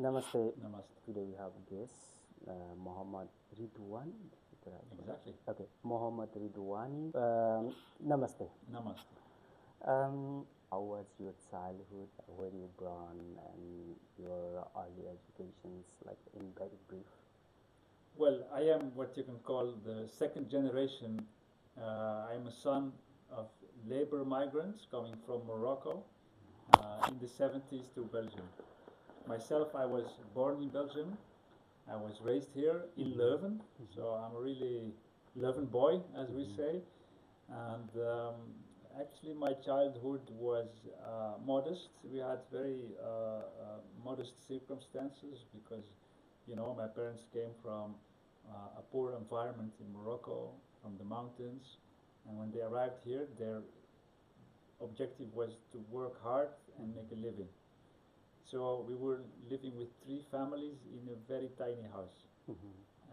Namaste. Namaste. Today we have a guest, Mohamed Ridouani. Exactly. Okay, Mohamed Ridouani. Namaste. Namaste. How was your childhood? Where you born and your early educations, like in very brief? Well, I am what you can call the second generation. I am a son of labor migrants coming from Morocco in the 70s to Belgium. Myself, I was born in Belgium. I was raised here in Leuven, so I'm a really Leuven boy, as we say. And actually, my childhood was modest. We had very modest circumstances because, my parents came from a poor environment in Morocco, from the mountains. And when they arrived here, their objective was to work hard and make a living. So we were living with three families in a very tiny house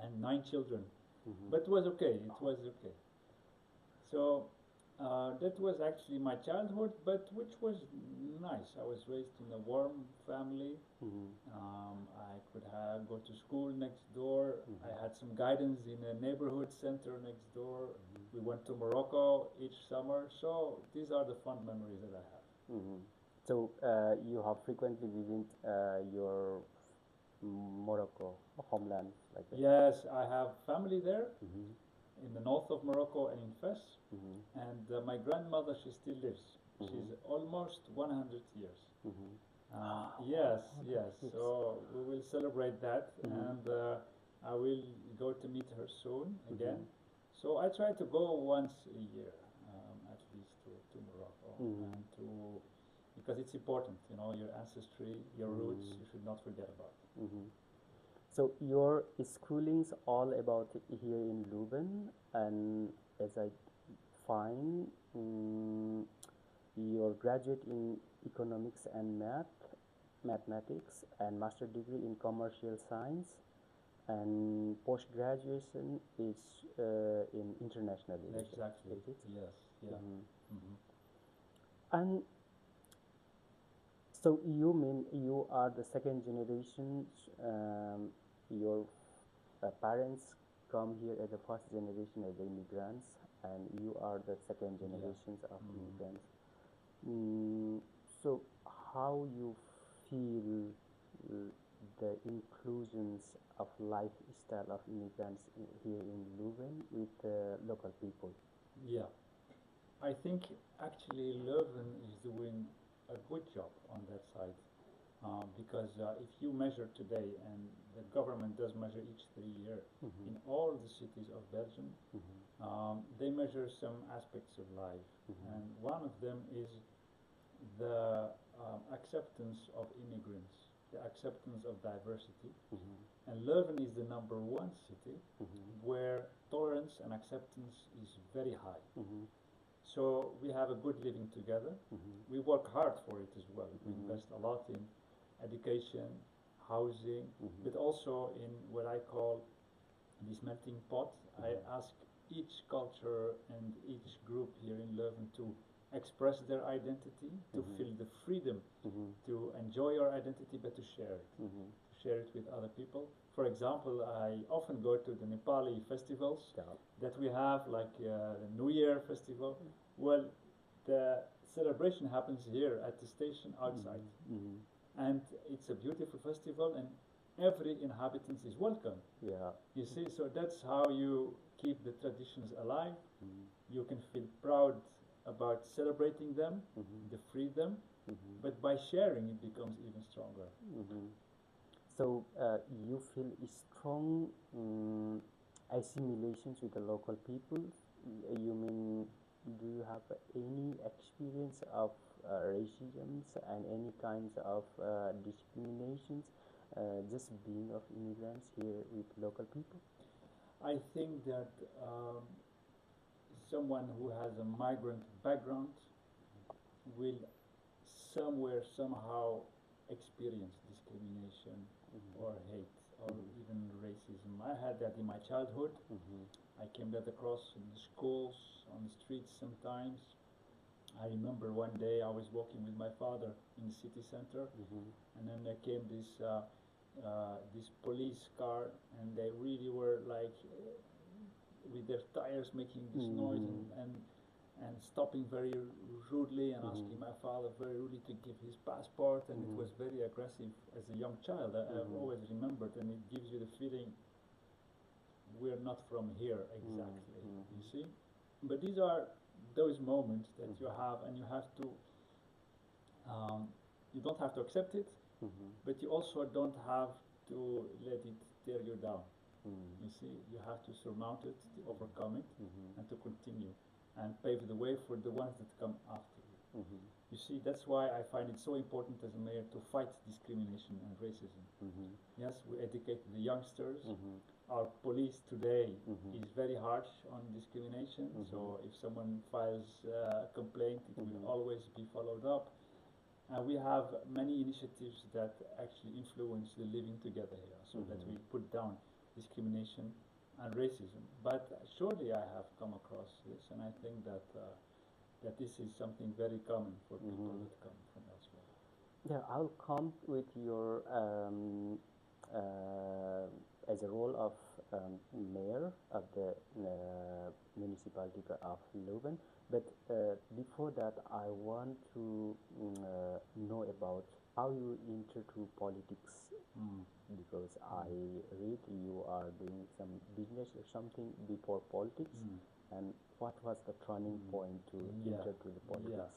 and nine children. But it was okay. It was okay. So that was actually my childhood, but which was nice. I was raised in a warm family. I could go to school next door. I had some guidance in a neighborhood center next door. We went to Morocco each summer. So these are the fun memories that I have. So you have frequently visited your Morocco homeland, like that. Yes, I have family there in the north of Morocco and in Fes. And my grandmother, she still lives. She's almost 100 years. Yes, yes. So we will celebrate that, and I will go to meet her soon again. So I try to go once a year, at least to Morocco, and to because it's important, your ancestry, your roots. You should not forget about. So your schooling's all about here in Leuven, and as I find, you're graduate in economics and mathematics, and master degree in commercial science, and post graduation is in international relations. Exactly. Is it? Yes. Yeah. And so you mean you are the second generation? Your parents come here as the first generation as the immigrants, and you are the second Yeah. generations of immigrants. So how you feel uh, the inclusions of lifestyle of immigrants here in Leuven with the local people? Yeah. I think actually Leuven is doing a good job on that side because if you measure today, and the government does measure each 3 year in all the cities of Belgium, they measure some aspects of life, and one of them is the acceptance of immigrants, the acceptance of diversity. And Leuven is the number one city where tolerance and acceptance is very high. So we have a good living together. We work hard for it as well. We invest a lot in education, housing, but also in what I call this melting pot. I ask each culture and each group here in Leuven to express their identity, to feel the freedom to enjoy your identity, but to share it, with other people. For example, I often go to the Nepali festivals that we have, like the New Year festival. Well, the celebration happens here at the station outside, and it's a beautiful festival, and every inhabitant is welcome. Yeah. You see, so that's how you keep the traditions alive. You can feel proud about celebrating them, the freedom, but by sharing, it becomes even stronger. So you feel a strong assimilations with the local people. You mean, do you have any experience of racism and any kinds of discriminations just being of immigrants here with local people? I think that someone who has a migrant background will somewhere, somehow experience discrimination or hate or even racism. I had that in my childhood. I came that across in the schools, on the streets sometimes. I remember one day I was walking with my father in the city center, and then there came this this police car, and they really were like with their tires making this noise and stopping very rudely and asking my father very rudely to give his passport, and it was very aggressive as a young child. I've always remembered, and it gives you the feeling we're not from here exactly, you see? But these are those moments that you have, and you have to, you don't have to accept it, but you also don't have to let it tear you down. You see, you have to surmount it, to overcome it, and to continue, and pave the way for the ones that come after you. You see, that's why I find it so important as a mayor to fight discrimination and racism. Yes, we educate the youngsters. Our police today is very harsh on discrimination, so if someone files a complaint, it will always be followed up. And we have many initiatives that actually influence the living together here, so that we put down discrimination and racism. But surely I have come across this, and I think that that this is something very common for people that come from elsewhere. Yeah, I'll come with your as a role of mayor of the municipality of Leuven. But before that, I want to know about how you enter to politics, because I read you are doing some business or something before politics, and what was the turning point to enter to the politics?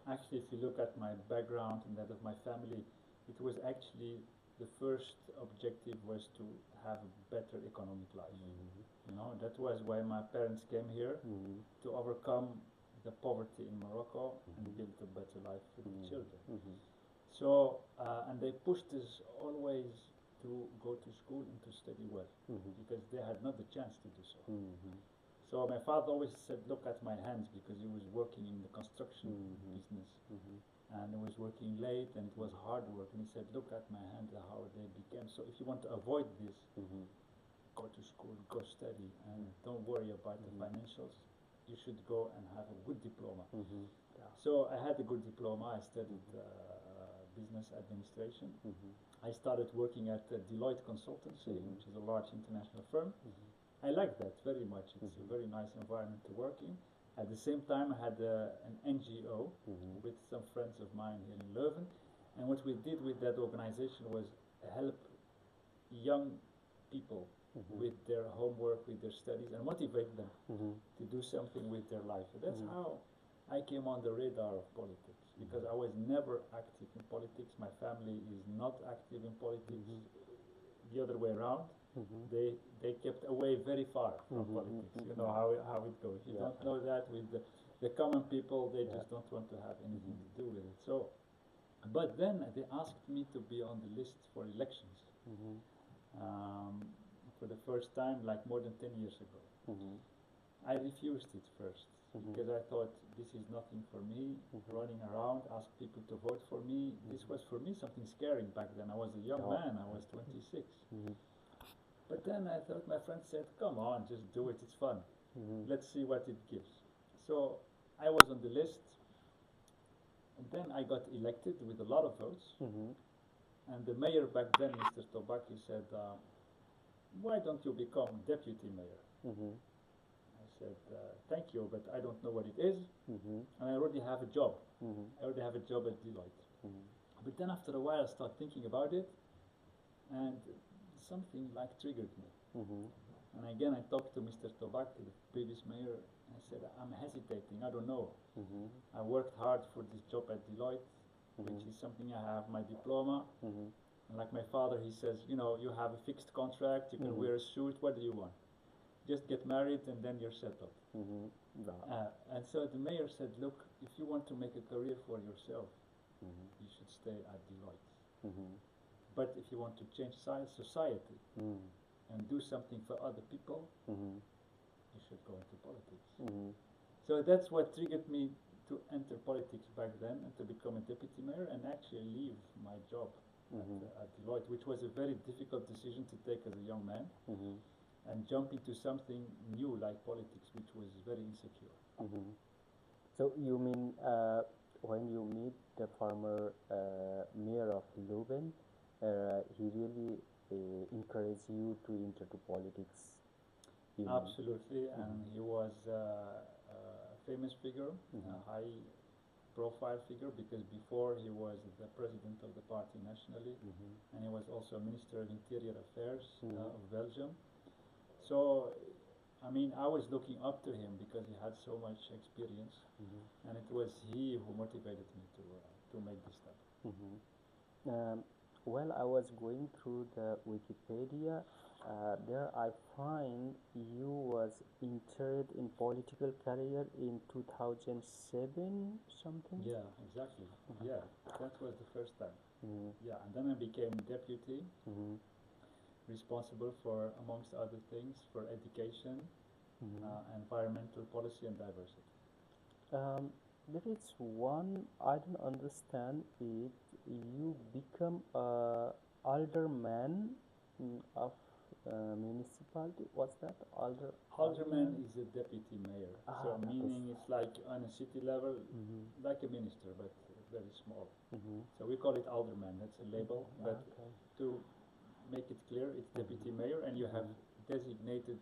Actually, if you look at my background and that of my family, it was actually the first objective was to have a better economic life. You know, that was why my parents came here, to overcome the poverty in Morocco and build a better life for the children. So, and they pushed us always to go to school and to study well, because they had not the chance to do so. So my father always said, look at my hands, because he was working in the construction business, and he was working late, and it was hard work, and he said, look at my hands, how they became. So if you want to avoid this, go to school, go study, and don't worry about the financials. You should go and have a good diploma. So I had a good diploma. I studied business administration. I started working at Deloitte Consultancy, which is a large international firm. I like that very much. It's a very nice environment to work in. At the same time, I had an NGO with some friends of mine here in Leuven. And what we did with that organization was help young people with their homework, with their studies, and motivate them to do something with their life. So that's how I came on the radar of politics, because I was never active in politics. My family is not active in politics. The other way around. They kept away very far from politics. You know how it goes. You don't know that with the common people. They just don't want to have anything to do with it. So, but then they asked me to be on the list for elections for the first time, like more than 10 years ago. I refused it first because I thought this is nothing for me. Running around, ask people to vote for me. This was for me something scary back then. I was a young man. I was 26. But then I thought, my friend said, come on, just do it, it's fun. Let's see what it gives. So I was on the list, and then I got elected with a lot of votes. And the mayor back then, Mr. Tobaki, said, why don't you become deputy mayor? I said, thank you, but I don't know what it is, and I already have a job. I already have a job at Deloitte. But then after a while I started thinking about it, and something like triggered me. And again I talked to Mr. Tobaki, the previous mayor, and I said, I'm hesitating, I don't know. I worked hard for this job at Deloitte, which is something I have my diploma. And like my father, he says, you know, you have a fixed contract, you can wear a suit, what do you want? Just get married and then you're settled. And so the mayor said, look, if you want to make a career for yourself, you should stay at Deloitte. But if you want to change society and do something for other people, you should go into politics. So that's what triggered me to enter politics back then and to become a deputy mayor and actually leave my job at Deloitte, which was a very difficult decision to take as a young man, and jump into something new like politics, which was very insecure. So you mean when you meet the former mayor of Leuven, he really encouraged you to enter to politics. You mean? Absolutely, and he was a famous figure, a high profile figure, because before he was the president of the party nationally, and he was also Minister of Interior Affairs of Belgium. So, I mean, I was looking up to him because he had so much experience, and it was he who motivated me to make this step. Well, I was going through the Wikipedia. There I find you was entered in political career in 2007 something. Yeah, exactly. Yeah, that was the first time. Yeah, and then I became deputy, responsible for, amongst other things, for education, environmental policy and diversity. There is one I don't understand it. You become a alderman of municipality. What's that? Alderman is a deputy mayor, so that meaning it's like on a city level, like a minister, but very small. So we call it alderman. That's a label, but to make it clear, it's deputy mayor, and you have designated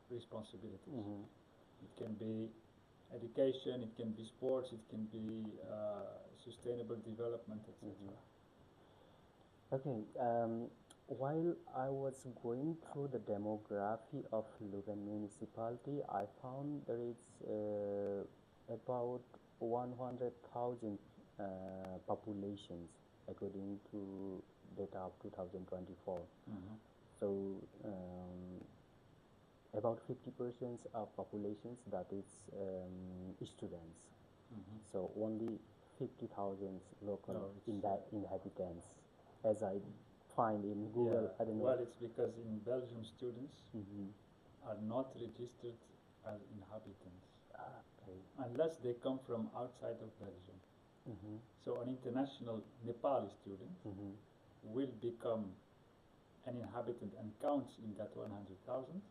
responsibilities. It can be education, it can be sports, it can be sustainable development, etc. Okay. While I was going through the demography of Leuven municipality, I found there is about 100,000 populations according to data of 2024. So about 50% of populations, that is students. So only 50,000 local inhabitants, as I find in Google. Yeah. I don't know. Well, it's because in Belgium students are not registered as inhabitants unless they come from outside of Belgium. So an international Nepali student will become an inhabitant and counts in that 100,000.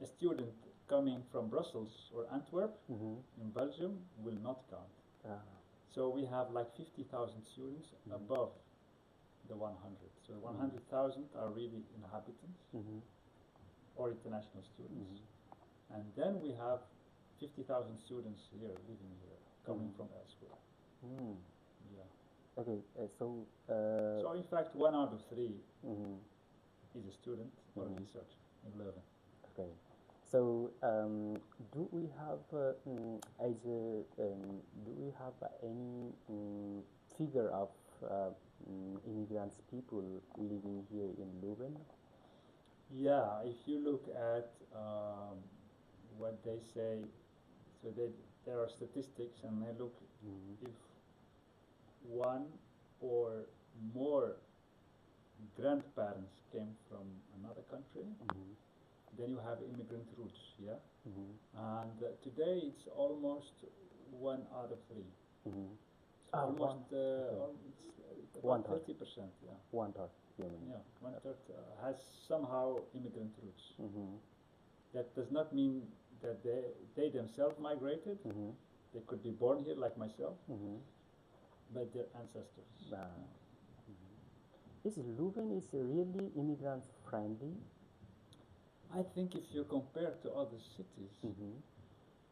A student coming from Brussels or Antwerp in Belgium will not count. So we have like 50,000 students above the 100. So 100,000 are really inhabitants or international students. And then we have 50,000 students here, living here, coming from elsewhere. Yeah. Okay, So in fact, 1 out of 3 is a student or a researcher in Leuven. Okay. So do we have any figure of immigrants people living here in Leuven? Yeah, if you look at what they say, so there are statistics, and they look if one or more grandparents came from another country, then you have immigrant roots, yeah? And today it's almost 1 out of 3. Almost, it's about 30%, yeah. 1/3, you mean? Yeah, 1/3 has somehow immigrant roots. That does not mean that they themselves migrated. They could be born here like myself, but their ancestors. Is Leuven is really immigrant friendly? I think if you compare to other cities,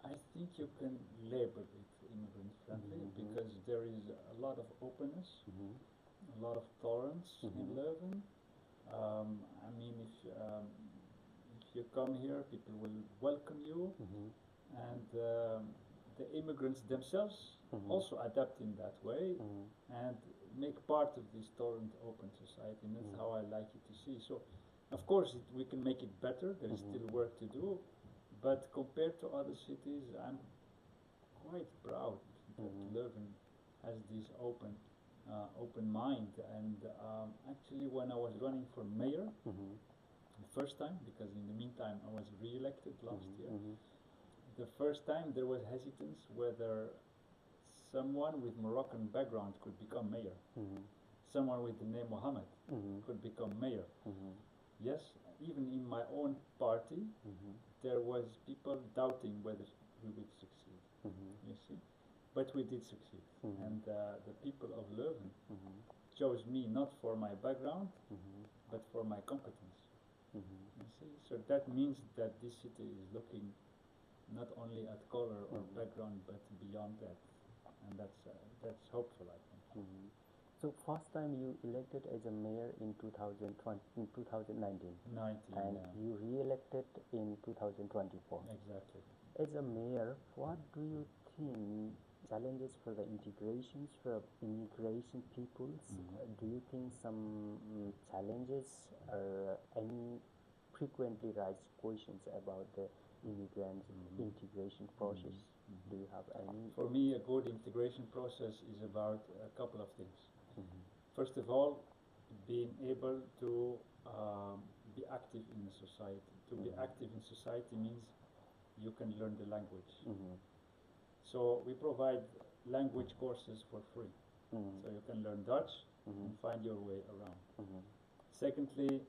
I think you can label it immigrant friendly because there is a lot of openness, a lot of tolerance in Leuven. I mean, if you come here, people will welcome you, and the immigrants themselves also adapt in that way and make part of this tolerant, open society, and that's how I like it to see. So, of course, we can make it better. There is still work to do, but compared to other cities, I'm quite proud that Leuven has this open mind. And actually, when I was running for mayor, the first time, because in the meantime I was re-elected last year, the first time there was hesitance whether someone with Moroccan background could become mayor. Someone with the name Mohamed could become mayor. Yes, even in my own party, there was people doubting whether we would succeed. You see, but we did succeed, and the people of Leuven chose me not for my background, but for my competence. You see, so that means that this city is looking not only at color or background, but beyond that, and that's hopeful, I think. So first time you elected as a mayor in 2019, 19, and yeah. you re-elected in 2024. Exactly. As a mayor, what do you think challenges for the integrations for immigration peoples? Do you think some challenges or any frequently raised questions about the immigrant integration process? Do you have any? For me, a good integration process is about a couple of things. First of all, being able to be active in the society. To be active in society means you can learn the language. So we provide language courses for free. So you can learn Dutch and find your way around. Secondly,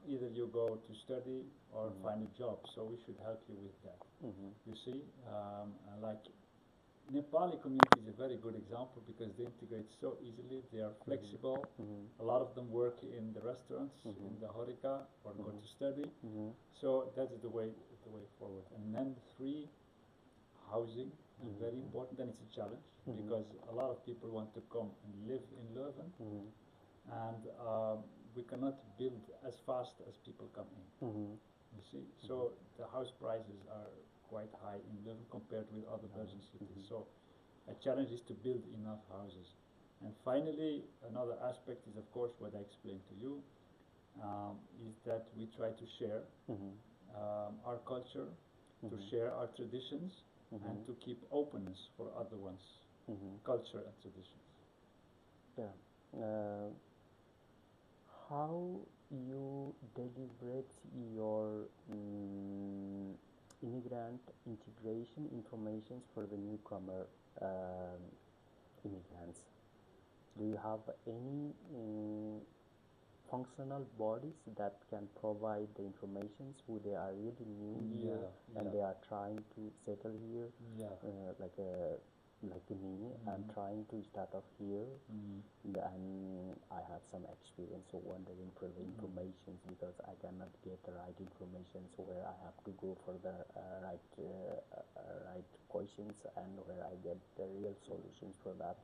either you go to study or find a job, so we should help you with that. You see, like Nepali community is a very good example because they integrate so easily, they are flexible. A lot of them work in the restaurants, in the horeca, or go to study. So that's the way forward. And then three, housing is very important, and it's a challenge because a lot of people want to come and live in Leuven, and we cannot build as fast as people come in. You see, so the house prices are quite high in Leuven compared with other Belgian cities. So a challenge is to build enough houses. And finally, another aspect is, of course, what I explained to you, is that we try to share our culture, to share our traditions, and to keep openness for other ones, culture and traditions. Yeah. How you deliberate your immigrant integration informations for the newcomer immigrants? Do you have any functional bodies that can provide the informations who they are really new here and they are trying to settle here, like me, I'm trying to start off here, and I have some experience of wondering for the information because I cannot get the right information, so where I have to go for the right questions and where I get the real solutions for that.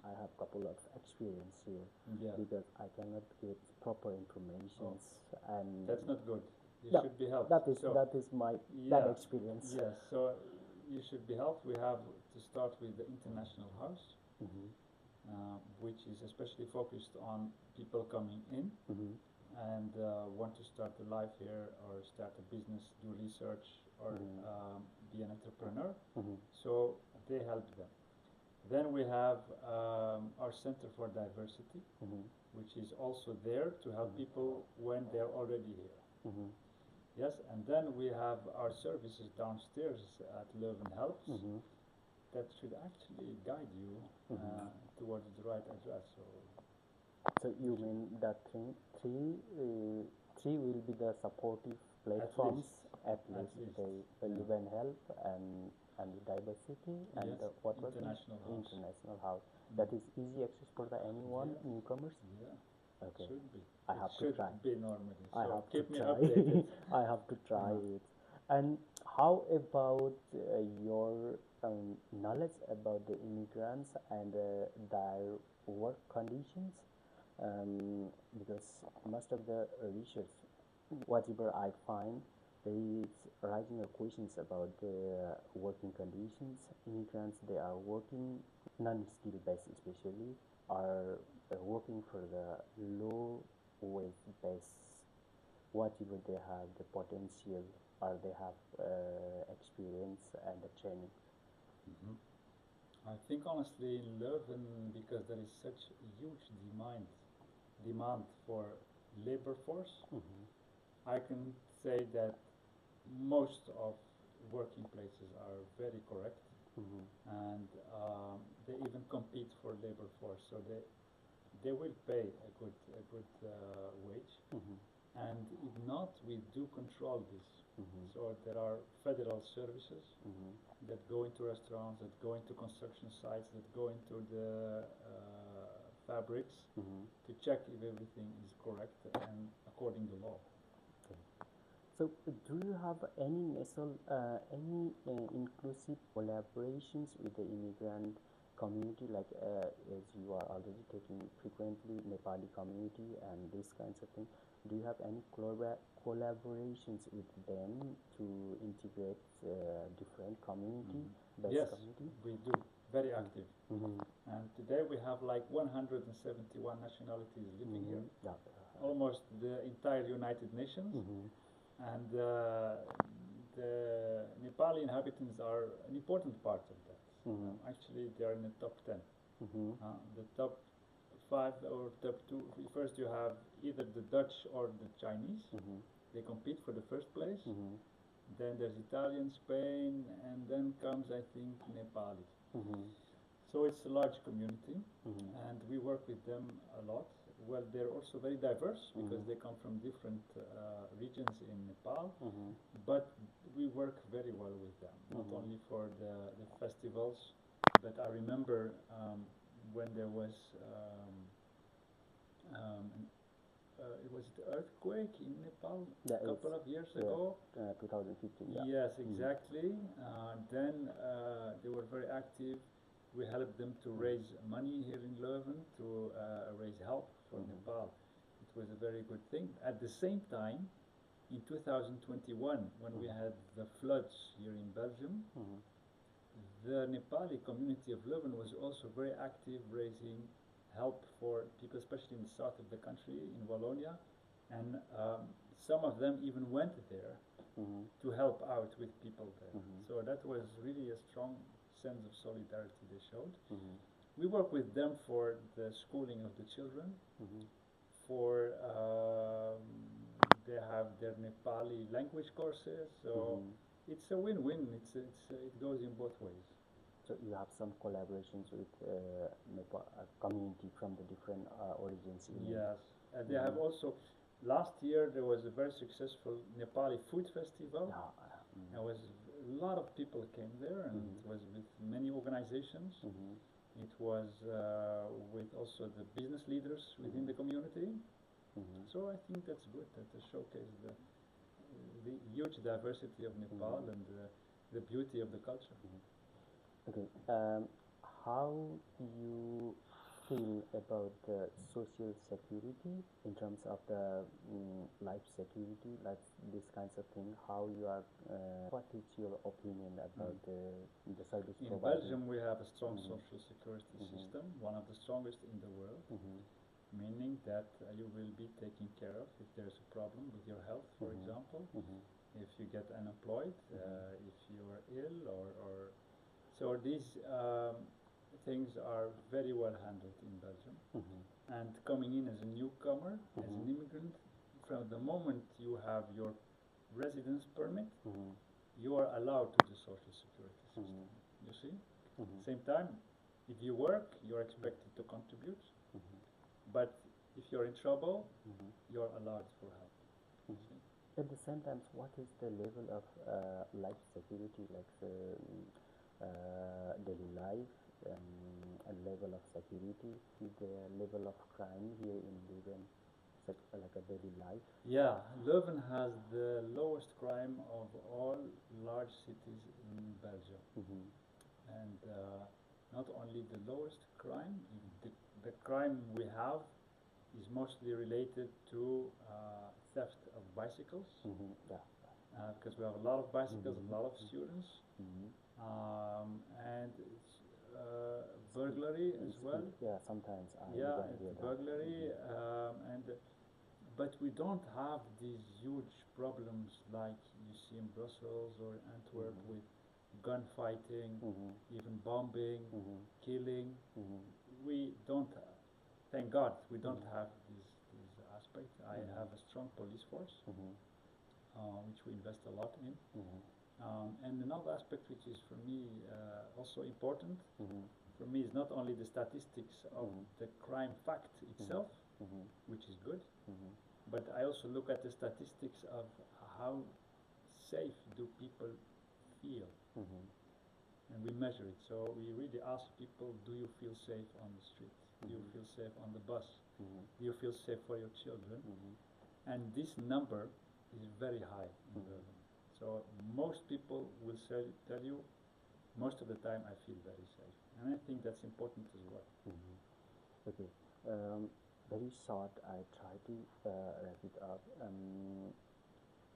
I have couple of experience here because I cannot get proper informations, and that's not good. You should be helped. That is my bad experience. Yes, so you should be helped. We have to start with the international house, which is especially focused on people coming in and want to start a life here or start a business, do research, or be an entrepreneur. So they help them. Then we have our Center for Diversity, which is also there to help people when they're already here. Yes, and then we have our services downstairs at Leuven Helps that should actually guide you towards the right address. So you mean that three will be the supportive platforms at least. The Leuven Help and the diversity and what was international house. That is easy access for the anyone newcomers. Okay. Should be. I have to try. Be normally. I So have keep to me try. updated. I have to try it. And how about your knowledge about the immigrants and their work conditions? Because most of the research, whatever I find, there is rising questions about the working conditions. Immigrants, they are working non-skill based, especially, are working for the low wage base, whatever they have the potential or they have experience and the training. I think honestly in Leuven, because there is such huge demand for labor force, I can say that most of working places are very correct, and they even compete for labor force, so they will pay a good wage, and if not, we do control this. So there are federal services that go into restaurants, that go into construction sites, that go into the fabrics to check if everything is correct and according to law. Okay. So, do you have any inclusive collaborations with the immigrant community, like as you are already taking frequently Nepali community and these kinds of things? Do you have any collaborations with them to integrate different community, Yes, community? we do. Very active. And today we have like 171 nationalities living here. Yeah. Almost the entire United Nations. And the Nepali inhabitants are an important part of that. Actually, they are in the top 10. The top 5 or top 2, first you have either the Dutch or the Chinese. They compete for the first place. Then there's Italian, Spain, and then comes, I think, Nepali. So it's a large community, and we work with them a lot. Well, they're also very diverse because they come from different regions in Nepal, but we work very well with them, not only for the festivals, but I remember when there was it was the earthquake in Nepal a couple of years ago. 2015. Yeah. Yes, exactly. Then they were very active. We helped them to raise money here in Leuven to raise help for Nepal. It was a very good thing. At the same time, in 2021, when we had the floods here in Belgium, the Nepali community of Leuven was also very active, raising help for people, especially in the south of the country, in Wallonia, and some of them even went there to help out with people there. So that was really a strong sense of solidarity they showed. We work with them for the schooling of the children, for they have their Nepali language courses, so it's a win-win. It goes in both ways. So you have some collaborations with Nepal community from the different origins. Yes, and they have also. Last year there was a very successful Nepali food festival. There was a lot of people came there, and it was with many organizations. It was with also the business leaders within the community. So I think that's good that they showcase the huge diversity of Nepal and the beauty of the culture. Okay, how you feel about the social security in terms of the life security, like these kinds of things? How you are? What is your opinion about the service in provided? Belgium, we have a strong social security system, one of the strongest in the world. Meaning that you will be taken care of if there's a problem with your health, for example, if you get unemployed, if you're ill, or so these things are very well handled in Belgium. And coming in as a newcomer, as an immigrant, from the moment you have your residence permit, you are allowed to the social security system. You see? Same time, if you work, you're expected to contribute. But if you're in trouble, you're allowed for help. At the same time, what is the level of life security, like daily life, a level of security, the level of crime here in Leuven, like a daily life? Yeah, Leuven has the lowest crime of all large cities in Belgium. And not only the lowest crime, the crime we have is mostly related to theft of bicycles, because we have a lot of bicycles, a lot of students, and it's burglary as well. Yeah, sometimes it's burglary, but we don't have these huge problems like you see in Brussels or Antwerp with gunfighting, even bombing, killing. We don't, thank God, we don't have these aspects. I have a strong police force, which we invest a lot in. And another aspect which is for me also important, for me is not only the statistics of the crime fact itself, which is good, but I also look at the statistics of how safe do people feel. And we measure it. So we really ask people, do you feel safe on the street? Do you feel safe on the bus? Mhm. Do you feel safe for your children? Mhm. And this number is very high in Leuven. So most people will tell you, most of the time I feel very safe. And I think that's important as well. Okay. Very short, I try to wrap it up.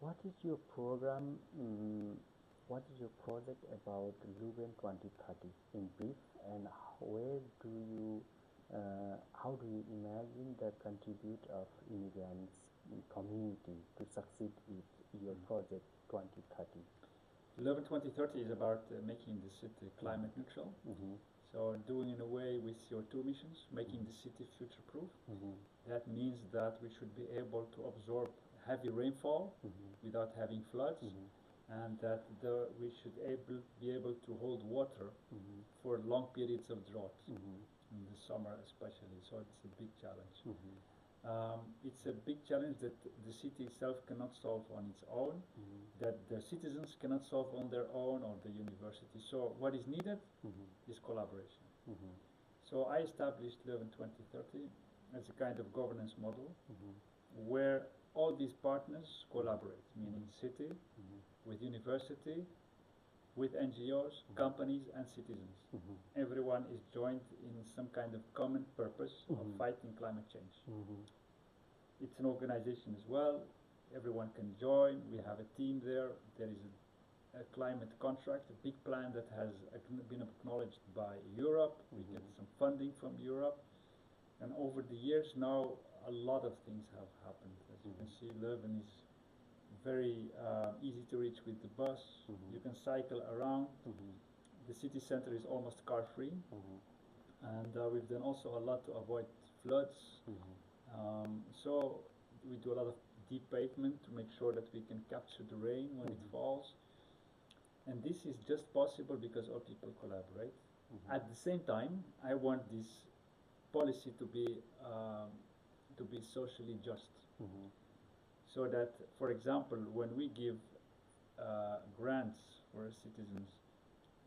What is your program? What is your project about Leuven 2030 in brief, and where do you, how do you imagine the contribute of immigrants community to succeed with your project 2030? Leuven 2030 is about making the city climate neutral. So doing in a way with CO2 emissions, making the city future-proof. That means that we should be able to absorb heavy rainfall without having floods, and that we should be able to hold water for long periods of drought, in the summer especially. So it's a big challenge. It's a big challenge that the city itself cannot solve on its own, that the citizens cannot solve on their own, or the university. So what is needed is collaboration. So I established Leuven 2030 as a kind of governance model where all these partners collaborate, meaning city, with university, with NGOs, companies and citizens. Everyone is joined in some kind of common purpose of fighting climate change. It's an organization as well. Everyone can join. We have a team there. There is a climate contract, a big plan that has been acknowledged by Europe. We get some funding from Europe. And over the years now, a lot of things have happened. As you can see, Leuven is very easy to reach with the bus. You can cycle around. The city center is almost car-free. And we've done also a lot to avoid floods. So we do a lot of deep pavement to make sure that we can capture the rain when it falls. And this is just possible because all people collaborate. At the same time, I want this policy to be socially just. So that, for example, when we give grants for citizens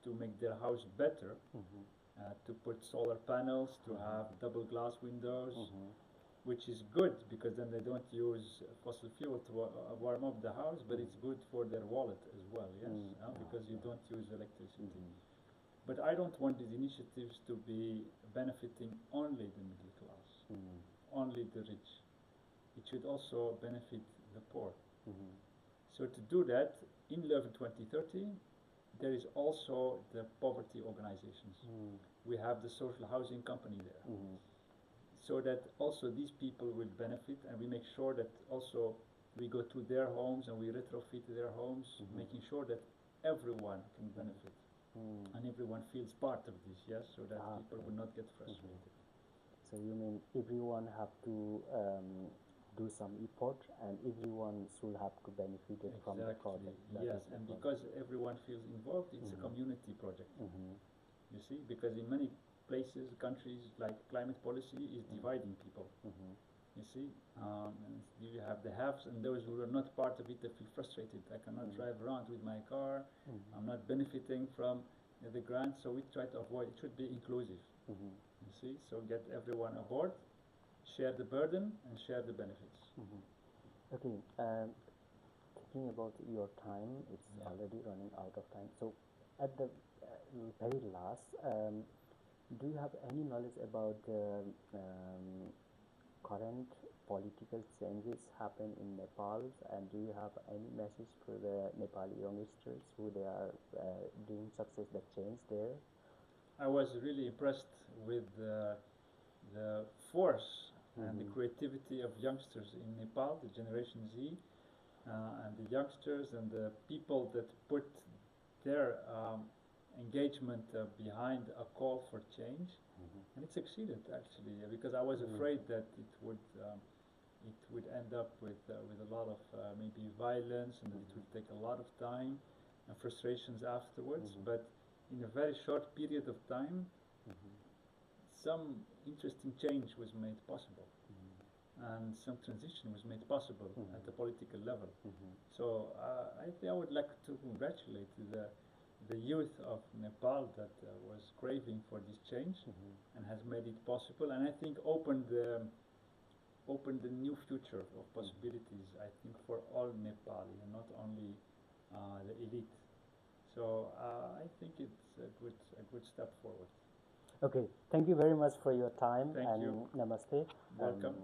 to make their house better, to put solar panels, to have double glass windows, which is good because then they don't use fossil fuel to warm up the house, but it's good for their wallet as well, yes, because you don't use electricity. But I don't want these initiatives to be benefiting only the middle class, only the rich. It should also benefit the poor. So to do that, in Leuven 2030, there is also the poverty organizations. We have the social housing company there. So that also these people will benefit, and we make sure that also we go to their homes and we retrofit their homes, making sure that everyone can benefit and everyone feels part of this, yes, so that people will not get frustrated. So you mean everyone have to do some effort, and everyone should have to benefit from the project. Yes, and because everyone feels involved, it's a community project. You see, because in many places, countries, like climate policy is dividing people. You see, you have the haves and those who are not part of it. They feel frustrated. I cannot drive around with my car. I'm not benefiting from the grants. So we try to avoid. It should be inclusive. You see, so get everyone aboard, share the burden, and share the benefits. Okay. Thinking about your time, it's already running out of time. So, at the very last. Do you have any knowledge about the current political changes happen in Nepal, and do you have any message for the Nepali youngsters who they are doing success the change there? I was really impressed with the force and the creativity of youngsters in Nepal, the Generation Z, and the youngsters and the people that put their engagement behind a call for change, and it succeeded actually, because I was afraid that it would end up with a lot of maybe violence, and that it would take a lot of time and frustrations afterwards. But in a very short period of time, some interesting change was made possible, and some transition was made possible at the political level. So I think I would like to congratulate the youth of Nepal that was craving for this change and has made it possible, and I think opened a new future of possibilities, I think, for all Nepali and not only the elite. So I think it's a good step forward. Okay, thank you very much for your time. Thank and you. Namaste. Welcome.